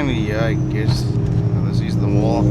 finally here, I guess. This is the wall.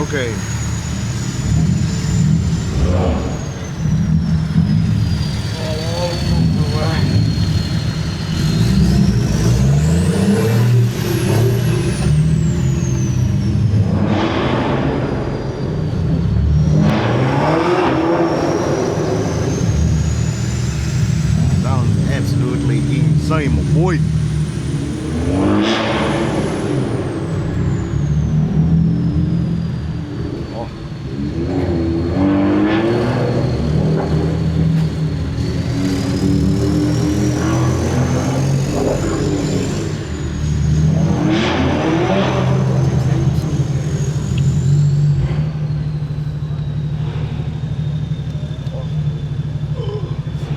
Okay. Sounds absolutely insane, my boy.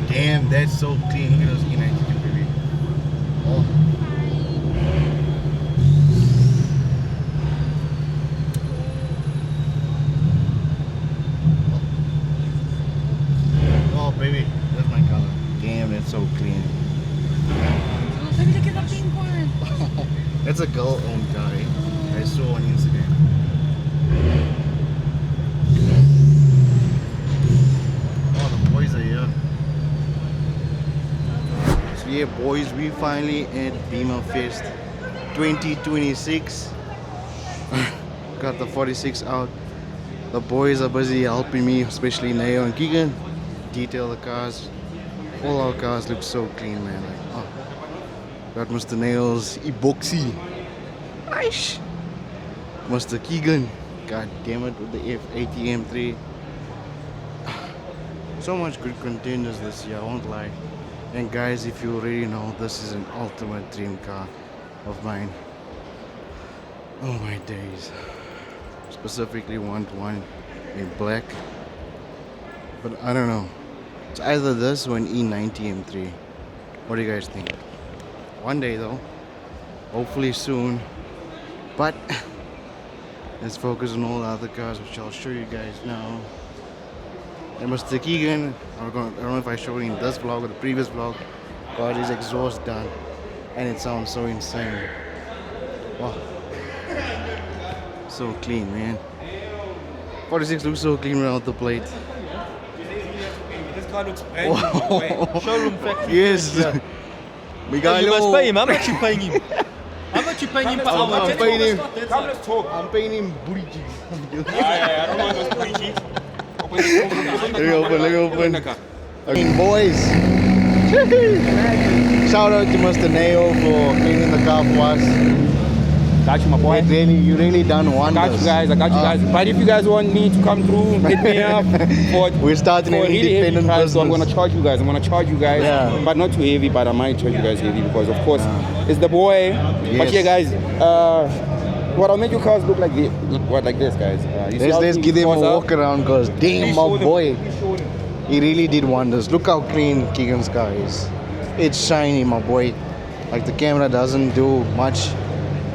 Damn, that's so clean. Look at those E92, baby. Oh. Oh, baby, that's my color. Damn, that's so clean. Let me look at the pink one. That's a girl-owned car. I saw on Instagram. Oh, the boys are here. Yeah, boys, we finally at Beemer Fest 2026. Got the 46 out. The boys are busy helping me, especially Neo and Keegan, detail the cars. All our cars look so clean, man. Like, oh. Got Mr. Nail's epoxy. Nice. Mr. Keegan, god damn it, with the F80 M3. So much good contenders this year, I won't lie. And guys, if you already know, this is an ultimate dream car of mine. Oh my days. Specifically want one in black. But I don't know. It's either this or an E90 M3. What do you guys think? One day though. Hopefully soon. But let's focus on all the other cars, which I'll show you guys now. And Mr. Keegan, I don't know if I showed him this vlog or the previous vlog, got his exhaust done, and it sounds so insane. Wow, so clean, man. 46 looks so clean without the plate. This car looks brand new. Showroom factory. Yes, we got You must pay him. How much you paying him? How much you paying him per hour? I'm paying him. Come, let's talk. I'm paying him booty cheeks. I don't know those booty cheeks. Let me open. Okay, boys. Shout out to Mr. Neo for cleaning the car for us. Got you, my boy. You really done wonders. I got you guys. But if you guys want me to come through, hit me up. We're starting an independent business. So I'm gonna charge you guys. Yeah. But not too heavy. But I might charge you guys heavy because, of course, it's the boy. Yes. But yeah, guys. What I'll make your cars look like this. Like this, guys. Let's give them a walk around, cause damn, my boy, he really did wonders. Look how clean Keegan's car is. It's shiny, my boy. Like the camera doesn't do much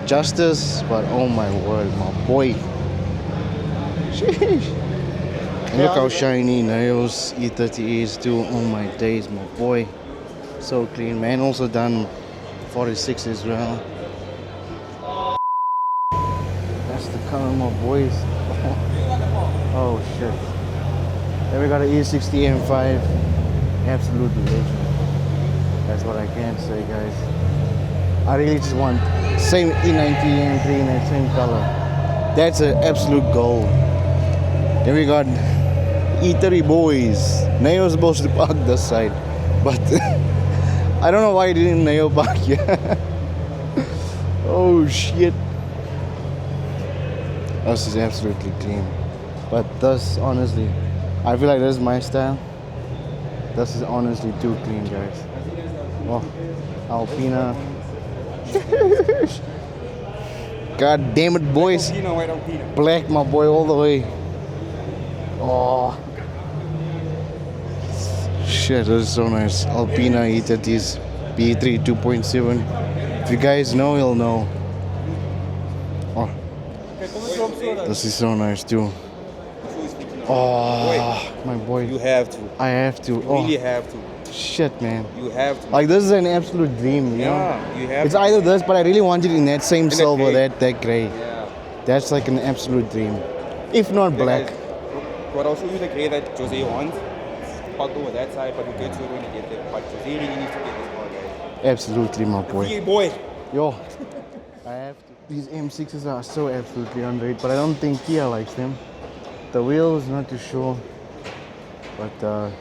justice, but oh my word, my boy. Sheesh. And look how shiny Nails E30 is too. Oh my days, my boy. So clean, man. Also done 46 as well. That's the color, my boys. Oh shit. Then we got an E60 M5. Absolute legend. That's what I can say, guys. I really just want same E90 M3 in that same color. That's an absolute goal. Then we got E30 boys. Neo was supposed to park this side, but I don't know why he didn't Neo park here. Oh shit. This is absolutely clean. But this, honestly, I feel like this is my style. This is honestly too clean, guys. Oh, Alpina. God damn it, boys. Alpina, white Alpina. Black, my boy, all the way. Oh. Shit, this is so nice. Alpina heated is B3 2.7. If you guys know, you'll know. Oh, this is so nice too. Oh, my boy. You have to. I have to. You really have to. Shit, man. You have to. Like, this is an absolute dream, you know? Yeah, you have It's to. either this, but I really want it in that same that silver, gray. that gray. Yeah. That's like an absolute dream. If not black. Guys, what I'll show you the gray that Jose wants. Parked over that side, but we'll get to it when we get there. But Jose really needs to get this car, guys. Absolutely, my boy. Yeah, boy. Yo, I have to. These M6s are so absolutely underrated, but I don't think Kia likes them. The wheels, not too sure. But,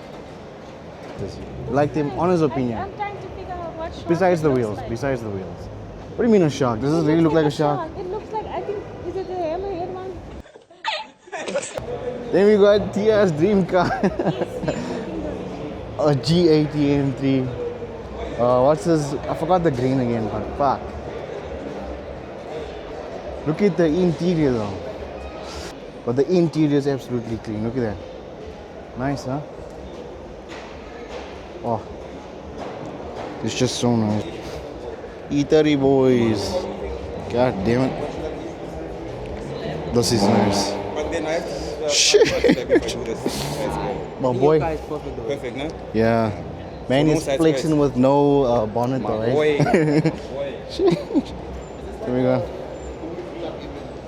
like them, on his opinion. I'm trying to figure out what shark Besides it the looks wheels, like. besides the wheels. What do you mean a shark? Does this It really look looks like a shark? It looks like, I think, is it the hammerhead one? Then we got Tia's dream car. A G80 M3. What's this? I forgot the green again, but fuck. Look at the interior though. But the interior is absolutely clean. Look at that. Nice, huh? Oh. It's just so nice. E30 boys. God damn it. This is nice. But then I have to use the Shit. My boy. Perfect, no? Yeah. Man no is side flexing skirts. with no bonnet My though, eh? boy. My boy. Here we go.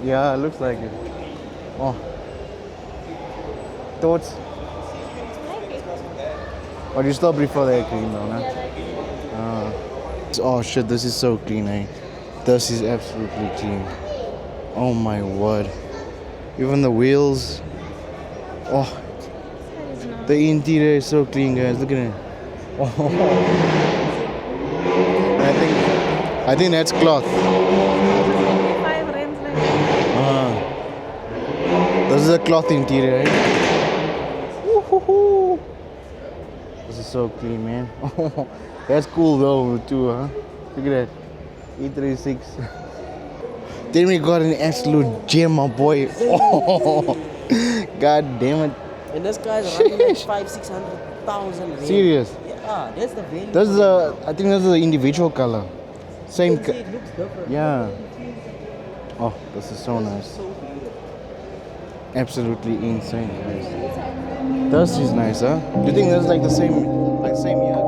Yeah, it looks like it. Oh. Thoughts? Or you still prefer the green though, no? Oh shit, this is so clean, eh? This is absolutely clean. Oh my word. Even the wheels. Oh. The interior is so clean, guys. Look at it. Oh. I think that's cloth. 5 rims like that. This is a cloth interior, right? Woo-hoo-hoo. This is so clean, man. That's cool though, too, huh? Look at that. E36. Then we got an absolute gem, my boy. Oh. God damn it. And this guy's running like 500,000-600,000. Serious? Yeah, that's the value. This is I think this is the individual color. Same. It looks different. Yeah. Oh, this is so nice. So beautiful. Absolutely insane, guys. This is nice, huh? Do you think this is like the same year?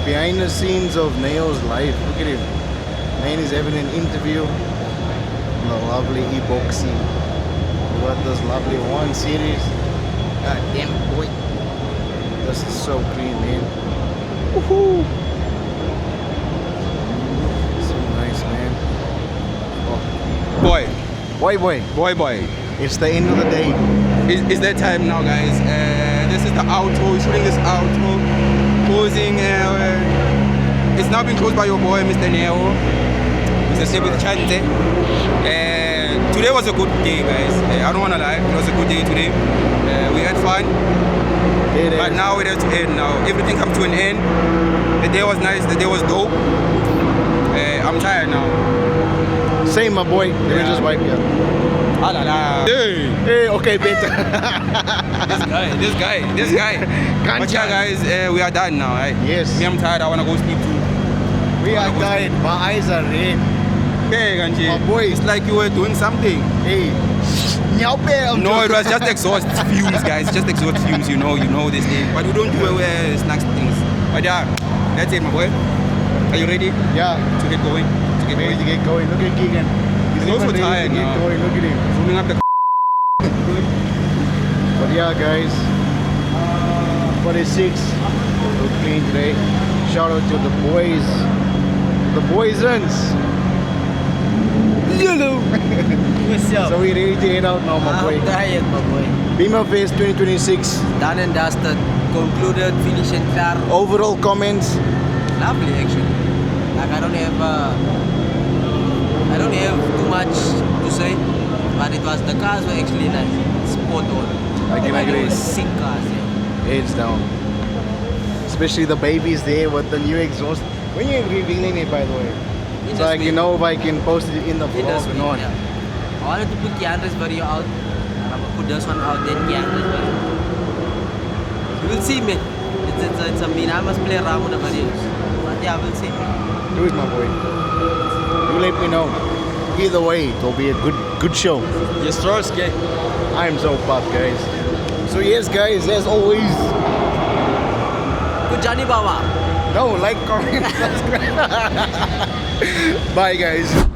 Behind the scenes of Neo's life. Look at him. Man is having an interview on the lovely e-boxy. We got this lovely 1 Series. God damn it, boy. This is so clean, man. Woohoo! So nice, man. Boy, Boy. It's the end of the day. it's that time now, guys. This is the outro. Shooting this outro. Closing. It's now been closed by your boy, Mr. Neo. Mr. Stay with Chante. Today was a good day, guys. I don't wanna lie. It was a good day today. We had fun. But now it has to end now. Everything comes to an end. The day was nice. The day was dope. I'm tired now. Same, my boy. Let me just wipe you. Ah la la. Hey, okay, better. This guy. But yeah, guys, we are done now. Right? Yes. Me, I'm tired. I wanna go sleep too. We are tired. My eyes are red. Hey, Ganji. My boy. It's like you were doing something. Hey. No, it was just exhaust fumes, guys. Just exhaust fumes. You know this thing. But we don't do snacks things. But yeah, that's it, my boy. Are you ready Yeah. to get going? Ready to get going. Look at Keegan. He's also ready tired to get now. going. Look at him. Zooming up the. But yeah, guys. 46. So clean today. Shout out to the boys. The boysons. Hello. What's up? So we ready to head out now, my boy. I'm tired, my boy. Beemer Fest 2026. Done and dusted. Concluded, finished and clear. Overall comments. Lovely, actually. Like I don't have too much to say, but the cars were actually nice, spot on. I can agree. Sick cars, yeah. Heads down. Especially the babies there with the new exhaust. When you're revealing it, by the way, so I can know if I can post it in the vlog or not. Yeah. I wanted to put Keandre's video out. I'm gonna put this one out, then Keandre's video. You will see, man. It's a mean. I must play around with the videos. But yeah, we'll see. Do it, my boy. You let me know. Either way, it'll be a good show. Yes, sir, okay. I am so pumped, guys. So yes, guys, as always, Good Johnny Baba. no, like, comment, subscribe. Bye, guys.